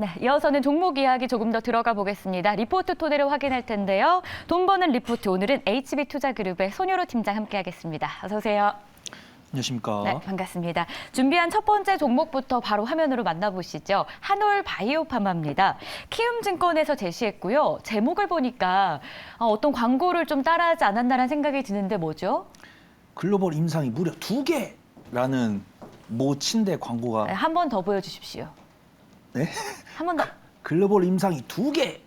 네, 이어서는 종목 이야기 조금 더 들어가 보겠습니다. 리포트 토대로 확인할 텐데요. 돈 버는 리포트, 오늘은 HB투자그룹의 손효로 팀장 함께하겠습니다. 어서 오세요. 안녕하십니까. 네, 반갑습니다. 준비한 첫 번째 종목부터 바로 화면으로 만나보시죠. 한올 바이오파마입니다. 키움증권에서 제시했고요. 제목을 보니까 어떤 광고를 좀 따라하지 않았나라는 생각이 드는데 뭐죠? 글로벌 임상이 무려 2개라는 모 침대 광고가 네, 한 번 더 보여주십시오. 네? 한 번 더. 글로벌 임상이 2개.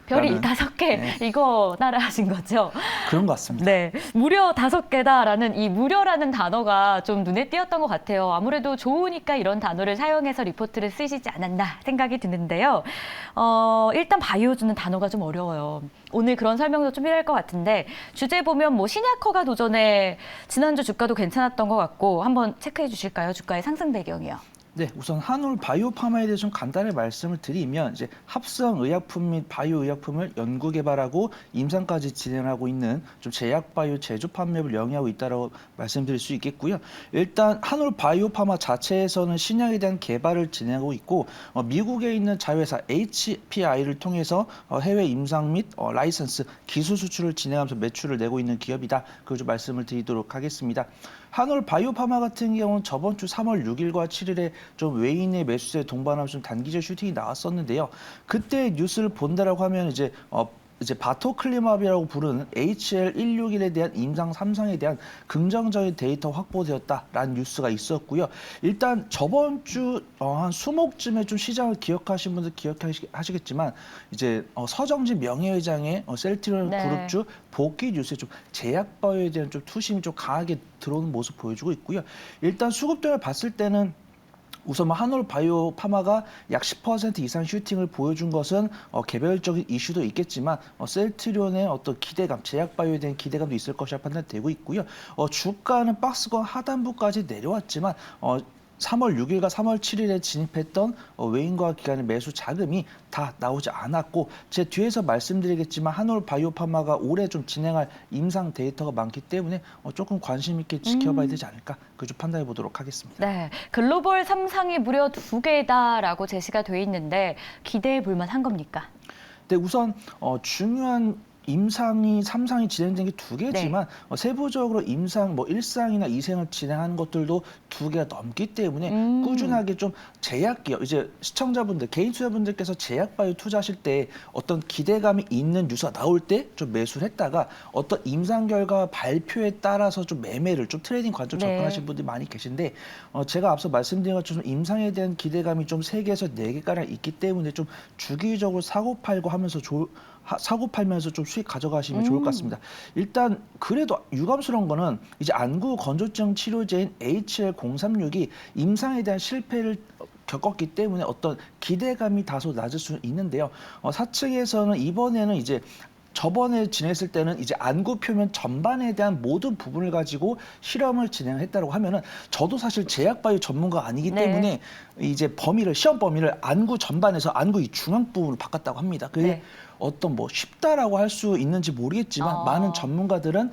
별이 5개, 네. 이거 따라하신 거죠? 그런 것 같습니다. 네, 무려 5개다라는 이 무려라는 단어가 좀 눈에 띄었던 것 같아요. 아무래도 좋으니까 이런 단어를 사용해서 리포트를 쓰시지 않았나 생각이 드는데요. 일단 바이오주는 단어가 좀 어려워요. 오늘 그런 설명도 좀 필요할 것 같은데 주제 보면 뭐 신약허가 도전에 지난주 주가도 괜찮았던 것 같고 한번 체크해 주실까요? 주가의 상승 배경이요. 네, 우선 한올 바이오파마에 대해서 좀 간단히 말씀을 드리면 이제 합성 의약품 및 바이오 의약품을 연구 개발하고 임상까지 진행하고 있는 좀 제약 바이오 제조 판매를 영위하고 있다라고 말씀드릴 수 있겠고요. 일단 한올 바이오파마 자체에서는 신약에 대한 개발을 진행하고 있고 미국에 있는 자회사 HPI를 통해서 해외 임상 및 라이선스 기술 수출을 진행하면서 매출을 내고 있는 기업이다. 그걸 좀 말씀을 드리도록 하겠습니다. 한올 바이오파마 같은 경우는 저번 주 3월 6일과 7일에 좀 외인의 매수세 동반하면서 좀 단기적 슈팅이 나왔었는데요. 그때 뉴스를 본다라고 하면 이제 바토클리맙이라고 부르는 HL161에 대한 임상 3상에 대한 긍정적인 데이터 확보되었다라는 뉴스가 있었고요. 일단 저번 주 한 수목쯤에 좀 시장을 기억하신 분들 기억하시겠지만 이제 서정진 명예회장의 셀트리온 네. 그룹주 복귀 뉴스에 좀 제약바이오에 대한 좀 투심이 좀 강하게 들어오는 모습 보여주고 있고요. 일단 수급등을 봤을 때는 우선 한올 바이오파마가 약 10% 이상 슈팅을 보여준 것은 개별적인 이슈도 있겠지만 셀트리온의 어떤 기대감, 제약바이오에 대한 기대감도 있을 것이라 판단되고 있고요. 주가는 박스권 하단부까지 내려왔지만 3월 6일과 3월 7일에 진입했던 외인과 기관의 매수 자금이 다 나오지 않았고 제 뒤에서 말씀드리겠지만 한올 바이오파마가 올해 좀 진행할 임상 데이터가 많기 때문에 조금 관심 있게 지켜봐야 되지 않을까 그걸 좀 판단해 보도록 하겠습니다. 네, 글로벌 3상이 무려 2개다라고 제시가 돼 있는데 기대해 볼 만한 겁니까? 네, 우선 중요한 임상이 3상이 진행된 게 2개지만 세부적으로 임상 1상이나 2상을 진행하는 것들도 2개가 넘기 때문에 꾸준하게 좀 제약기업, 이제 시청자분들, 개인 투자분들께서 제약바이오 투자하실 때 어떤 기대감이 있는 뉴스가 나올 때 좀 매수를 했다가 어떤 임상 결과 발표에 따라서 좀 매매를 좀 트레이딩 관점 접근하시는 분들이 많이 계신데 제가 앞서 말씀드린 것처럼 임상에 대한 기대감이 좀 3개에서 4개가량 있기 때문에 좀 주기적으로 사고 팔고 하면서 사고 팔면서 좀 수익 가져가시면 좋을 것 같습니다. 일단 그래도 유감스러운 거는 이제 안구 건조증 치료제인 HL036이 임상에 대한 실패를 겪었기 때문에 어떤 기대감이 다소 낮을 수 있는데요. 사측에서는 이번에는 이제 저번에 진행했을 때는 이제 안구 표면 전반에 대한 모든 부분을 가지고 실험을 진행했다고 하면은 저도 사실 제약바이오 전문가가 아니기 때문에 이제 시험 범위를 안구 전반에서 안구 이 중앙 부분으로 바꿨다고 합니다. 그게 어떤 쉽다라고 할 수 있는지 모르겠지만 많은 전문가들은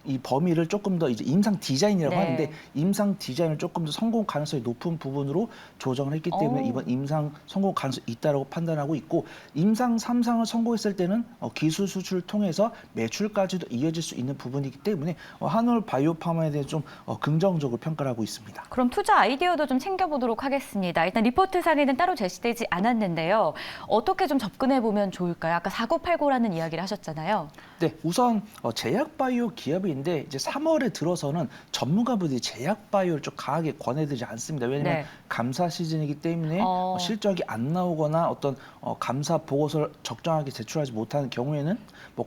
이 범위를 조금 더 이제 임상 디자인이라고 하는데 임상 디자인을 조금 더 성공 가능성이 높은 부분으로 조정을 했기 때문에 이번 임상 성공 가능성이 있다고 판단하고 있고 임상 3상을 성공했을 때는 기술 수출을 통해서 매출까지도 이어질 수 있는 부분이기 때문에 한올 바이오파마에 대해 좀 긍정적으로 평가를 하고 있습니다. 그럼 투자 아이디어도 좀 챙겨보도록 하겠습니다. 일단 리포트상에는 따로 제시되지 않았는데요. 어떻게 좀 접근해 보면 좋을까요? 아까 사고팔고라는 이야기를 하셨잖아요. 네, 우선 제약바이오 기업인데 이제 3월에 들어서는 전문가분들이 제약바이오를 좀 강하게 권해드리지 않습니다. 왜냐하면 감사 시즌이기 때문에 실적이 안 나오거나 어떤 감사 보고서를 적정하게 제출하지 못하는 경우에는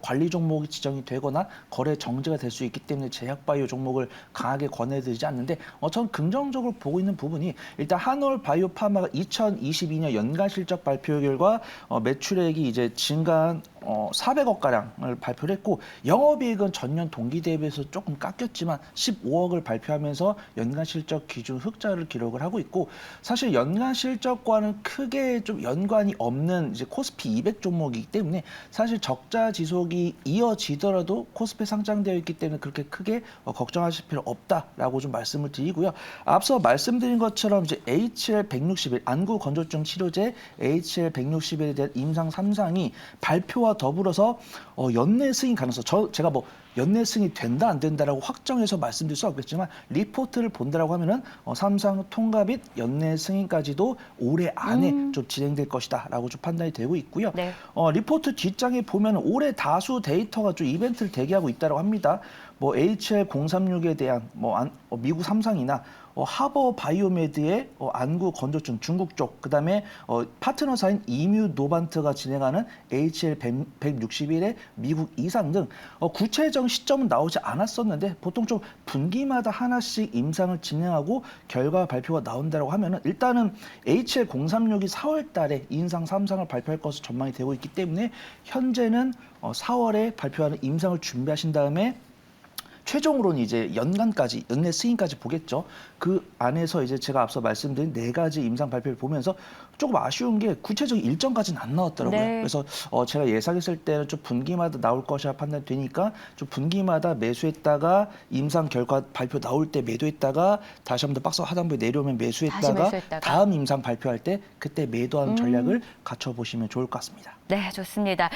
관리 종목이 지정이 되거나 거래 정지가 될 수 있기 때문에 제약바이오 종목을 강하게 권해드리지 않는데 전 긍정적으로 보고 있는 부분이 일단 한올 바이오파마가 2022년 연간 실적 발표 결과 매출액이 이제 증가 연간 400억 가량을 발표를 했고 영업이익은 전년 동기 대비해서 조금 깎였지만 15억을 발표하면서 연간 실적 기준 흑자를 기록을 하고 있고 사실 연간 실적과는 크게 좀 연관이 없는 이제 코스피 200 종목이기 때문에 사실 적자 지속이 이어지더라도 코스피에 상장되어 있기 때문에 그렇게 크게 걱정하실 필요 없다라고 좀 말씀을 드리고요. 앞서 말씀드린 것처럼 이제 HL161 안구 건조증 치료제 HL161에 대한 임상 3상이 발표와 더불어서 연내 승인 가능성 제가 뭐 연내 승인이 된다 안 된다라고 확정해서 말씀드릴 수 없겠지만 리포트를 본다라고 하면은 3상 통과 및 연내 승인까지도 올해 안에 좀 진행될 것이다라고 좀 판단이 되고 있고요. 네. 리포트 뒷장에 보면 올해 다수 데이터가 좀 이벤트를 대기하고 있다고 합니다. 뭐 HL036에 대한 미국 3상이나 하버 바이오메드의 안구 건조증 중국 쪽, 그다음에 파트너사인 이뮤 노반트가 진행하는 HL161의 미국 2상 등 구체적인 시점은 나오지 않았었는데 보통 좀 분기마다 하나씩 임상을 진행하고 결과 발표가 나온다고 하면은 일단은 HL036이 4월 달에 임상 3상을 발표할 것으로 전망이 되고 있기 때문에 현재는 4월에 발표하는 임상을 준비하신 다음에 최종으로는 이제 연내 승인까지 보겠죠. 그 안에서 이제 제가 앞서 말씀드린 4가지 임상 발표를 보면서 조금 아쉬운 게 구체적인 일정까지는 안 나왔더라고요. 네. 그래서 제가 예상했을 때는 좀 분기마다 나올 것이라 판단되니까 좀 분기마다 매수했다가 임상 결과 발표 나올 때 매도했다가 다시 한번 더 박스 하단부에 내려오면 매수했다가 다음 임상 발표할 때 그때 매도하는 전략을 갖춰보시면 좋을 것 같습니다. 네, 좋습니다.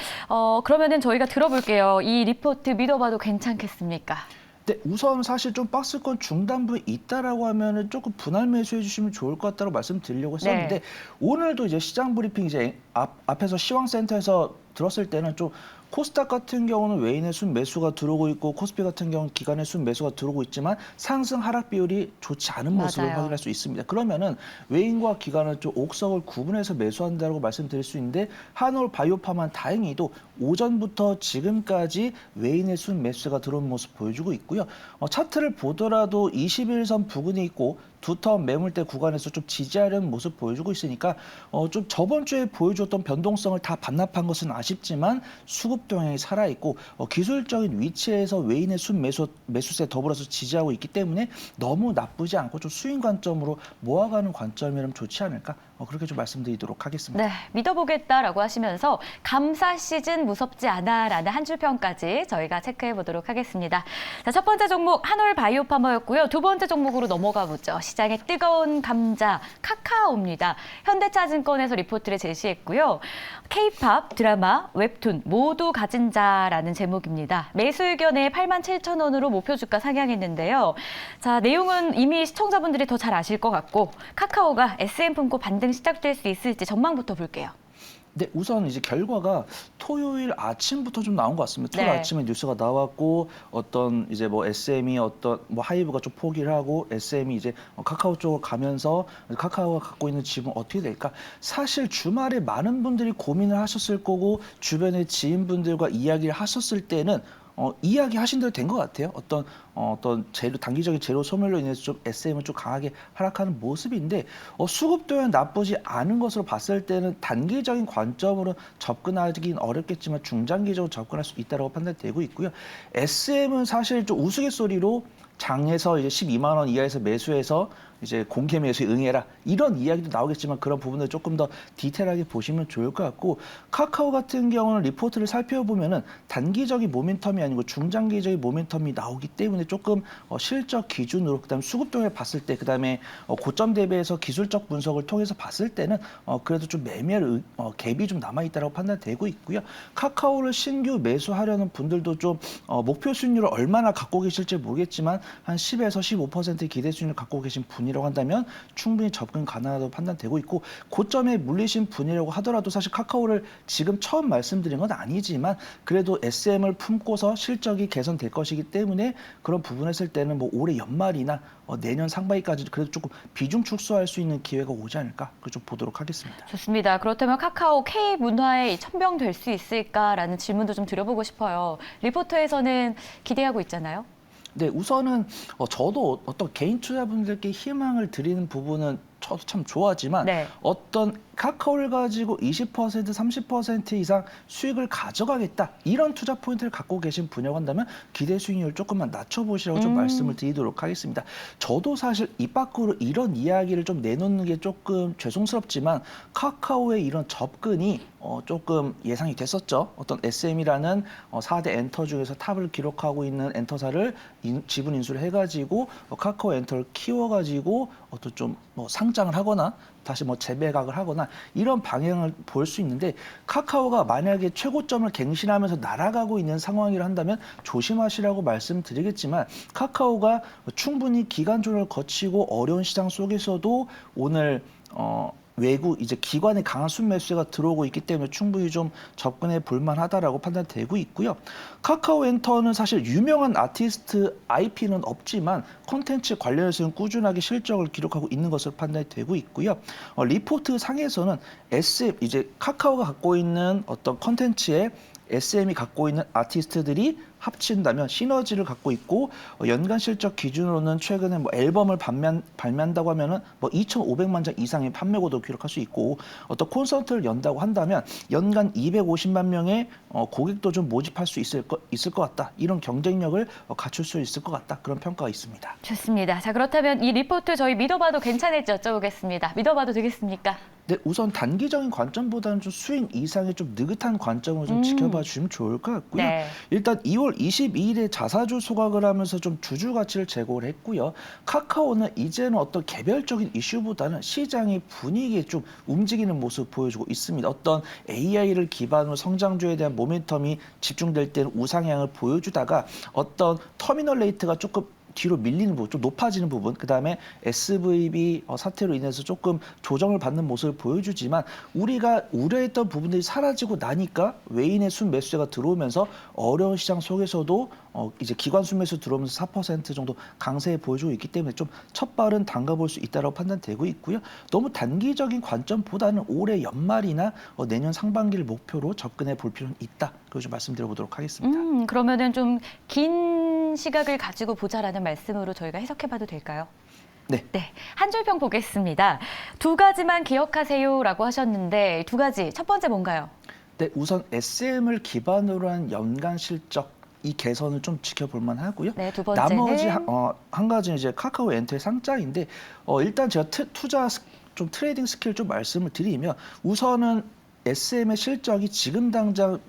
그러면은 저희가 들어볼게요. 이 리포트 믿어봐도 괜찮겠습니까? 네, 우선 사실 좀 박스권 중단부에 있다라고 하면은 조금 분할 매수해 주시면 좋을 것 같다고 말씀드리려고 했었는데 오늘도 이제 시장 브리핑 이제 앞에서 시황센터에서 들었을 때는 좀 코스닥 같은 경우는 외인의 순매수가 들어오고 있고 코스피 같은 경우는 기관의 순매수가 들어오고 있지만 상승 하락 비율이 좋지 않은 모습을 맞아요. 확인할 수 있습니다. 그러면은 외인과 기관은 좀 옥석을 구분해서 매수한다고 말씀드릴 수 있는데 한올 바이오파만 다행히도 오전부터 지금까지 외인의 순매수가 들어온 모습 보여주고 있고요. 차트를 보더라도 21선 부근에 있고 두터운 매물대 구간에서 좀 지지하려는 모습 보여주고 있으니까 좀 저번 주에 보여줬던 변동성을 다 반납한 것은 아쉽지만 수급 동향이 살아있고 기술적인 위치에서 외인의 매수세 더불어서 지지하고 있기 때문에 너무 나쁘지 않고 좀 수익 관점으로 모아가는 관점이라면 좋지 않을까 그렇게 좀 말씀드리도록 하겠습니다. 네, 믿어보겠다라고 하시면서 감사 시즌 무섭지 않아라는 한 줄 평까지 저희가 체크해 보도록 하겠습니다. 자, 첫 번째 종목 한올 바이오파머였고요. 두 번째 종목으로 넘어가 보죠. 시장의 뜨거운 감자 카카오입니다. 현대차증권에서 리포트를 제시했고요. K-팝, 드라마, 웹툰 모두 가진 자라는 제목입니다. 매수 의견에 87,000원으로 목표 주가 상향했는데요. 자, 내용은 이미 시청자분들이 더 잘 아실 것 같고 카카오가 SM 품고 반등 시작될 수 있을지 전망부터 볼게요. 네, 우선 이제 결과가 토요일 아침부터 좀 나온 것 같습니다. 토요일 아침에 뉴스가 나왔고 어떤 이제 뭐 SM이 어떤 뭐 하이브가 좀 포기를 하고 SM이 이제 카카오 쪽으로 가면서 카카오가 갖고 있는 지분 어떻게 될까? 사실 주말에 많은 분들이 고민을 하셨을 거고 주변의 지인분들과 이야기를 하셨을 때는 이야기하신 대로 된 것 같아요. 어떤 단기적인 재료 소멸로 인해서 좀 SM은 좀 강하게 하락하는 모습인데 수급 또한 나쁘지 않은 것으로 봤을 때는 단기적인 관점으로 접근하기는 어렵겠지만 중장기적으로 접근할 수 있다고 판단되고 있고요. SM은 사실 좀 우스갯소리로 장에서 이제 12만 원 이하에서 매수해서 이제 공개 매수에 응해라 이런 이야기도 나오겠지만 그런 부분을 조금 더 디테일하게 보시면 좋을 것 같고 카카오 같은 경우는 리포트를 살펴보면은 단기적인 모멘텀이 아니고 중장기적인 모멘텀이 나오기 때문에 조금 실적 기준으로 그다음에 수급 동향을 봤을 때 그다음에 고점 대비해서 기술적 분석을 통해서 봤을 때는 그래도 좀 매매할 갭이 좀 남아 있다고 판단되고 있고요. 카카오를 신규 매수하려는 분들도 좀 목표 수익률을 얼마나 갖고 계실지 모르겠지만 한 10에서 15% 기대 수익률을 갖고 계신 분이라고 한다면 충분히 접근 가능하다고 판단되고 있고 고점에 물리신 분이라고 하더라도 사실 카카오를 지금 처음 말씀드린 건 아니지만 그래도 SM을 품고서 실적이 개선될 것이기 때문에 그런 부분 했을 때는 뭐 올해 연말이나 내년 상반기까지 그래도 조금 비중 축소할 수 있는 기회가 오지 않을까 그걸 좀 보도록 하겠습니다. 좋습니다. 그렇다면 카카오 K 문화에 천병될 수 있을까라는 질문도 좀 드려보고 싶어요. 리포트에서는 기대하고 있잖아요. 네, 우선은 저도 어떤 개인 투자분들께 희망을 드리는 부분은 저도 참 좋아하지만 네. 어떤 카카오를 가지고 20%, 30% 이상 수익을 가져가겠다. 이런 투자 포인트를 갖고 계신 분야가 한다면 기대 수익률 조금만 낮춰보시라고 좀 말씀을 드리도록 하겠습니다. 저도 사실 입 밖으로 이런 이야기를 좀 내놓는 게 조금 죄송스럽지만 카카오의 이런 접근이 조금 예상이 됐었죠. 어떤 SM이라는 4대 엔터 중에서 탑을 기록하고 있는 엔터사를 지분 인수를 해가지고 카카오 엔터를 키워가지고 어떤 좀 뭐 상장을 하거나 다시 뭐 재배각을 하거나 이런 방향을 볼 수 있는데 카카오가 만약에 최고점을 갱신하면서 날아가고 있는 상황이라 한다면 조심하시라고 말씀드리겠지만 카카오가 충분히 기간조를 거치고 어려운 시장 속에서도 오늘 외국 이제 기관의 강한 순매수가 들어오고 있기 때문에 충분히 좀 접근해 볼만하다라고 판단되고 있고요. 카카오 엔터는 사실 유명한 아티스트 IP는 없지만 콘텐츠 관련해서는 꾸준하게 실적을 기록하고 있는 것으로 판단되고 있고요. 리포트 상에서는 SM 이제 카카오가 갖고 있는 어떤 콘텐츠에 SM이 갖고 있는 아티스트들이 합친다면 시너지를 갖고 있고 연간 실적 기준으로는 최근에 뭐 앨범을 발매한다고 하면은 뭐 2,500만 장 이상의 판매고도 기록할 수 있고 어떤 콘서트를 연다고 한다면 연간 250만 명의 고객도 좀 모집할 수 있을 것 같다. 이런 경쟁력을 갖출 수 있을 것 같다. 그런 평가가 있습니다. 좋습니다. 자, 그렇다면 이 리포트 저희 믿어봐도 괜찮을지 여쭤보겠습니다. 믿어봐도 되겠습니까? 네, 우선 단기적인 관점보다는 좀 수익 이상의 좀 느긋한 관점으로 좀 지켜봐 주시면 좋을 것 같고요. 네. 일단 2월 22일에 자사주 소각을 하면서 좀 주주 가치를 제고를 했고요. 카카오는 이제는 어떤 개별적인 이슈보다는 시장의 분위기에 좀 움직이는 모습 보여주고 있습니다. 어떤 AI를 기반으로 성장주에 대한 모멘텀이 집중될 때는 우상향을 보여주다가 어떤 터미널 레이트가 조금 뒤로 밀리는 부분, 좀 높아지는 부분, 그다음에 SVB 사태로 인해서 조금 조정을 받는 모습을 보여주지만 우리가 우려했던 부분들이 사라지고 나니까 외인의 순매수세가 들어오면서 어려운 시장 속에서도 이제 기관 순매수 들어오면서 4% 정도 강세 보여주고 있기 때문에 좀 첫발은 담가볼 수 있다고 판단되고 있고요. 너무 단기적인 관점보다는 올해 연말이나 내년 상반기를 목표로 접근해 볼 필요는 있다. 그걸 좀 말씀드려보도록 하겠습니다. 그러면은 좀 긴 시각을 가지고 보자라는 말씀으로 저희가 해석해봐도 될까요? 네. 네, 한 줄평 보겠습니다. 두 가지만 기억하세요라고 하셨는데 두 가지. 첫 번째 뭔가요? 네, 우선 SM을 기반으로 한 연간 실적 이 개선을 좀 지켜볼 만하고요. 네, 두 번째는 나머지 한 가지는 이제 카카오 엔터의 상장인데 일단 제가 좀 트레이딩 스킬 좀 말씀을 드리면 우선은 SM의 실적이 지금 당장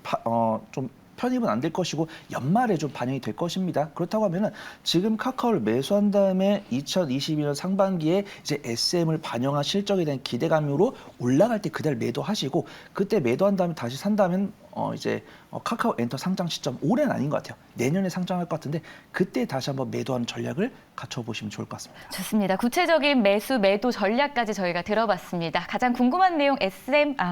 좀 편입은 안 될 것이고 연말에 좀 반영이 될 것입니다. 그렇다고 하면은 지금 카카오를 매수한 다음에 2022년 상반기에 이제 SM을 반영한 실적에 대한 기대감으로 올라갈 때 그대로 매도하시고 그때 매도한 다음에 다시 산다면 이제 카카오 엔터 상장 시점 올해는 아닌 것 같아요. 내년에 상장할 것 같은데 그때 다시 한번 매도하는 전략을 갖춰보시면 좋을 것 같습니다. 좋습니다. 구체적인 매수, 매도 전략까지 저희가 들어봤습니다. 가장 궁금한 내용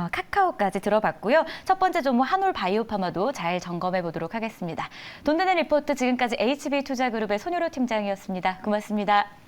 카카오까지 들어봤고요. 첫 번째 종목 한올 바이오파마도 잘 점검해 보도록 하겠습니다. 돈 되는 리포트 지금까지 HB투자그룹의 손유로 팀장이었습니다. 고맙습니다.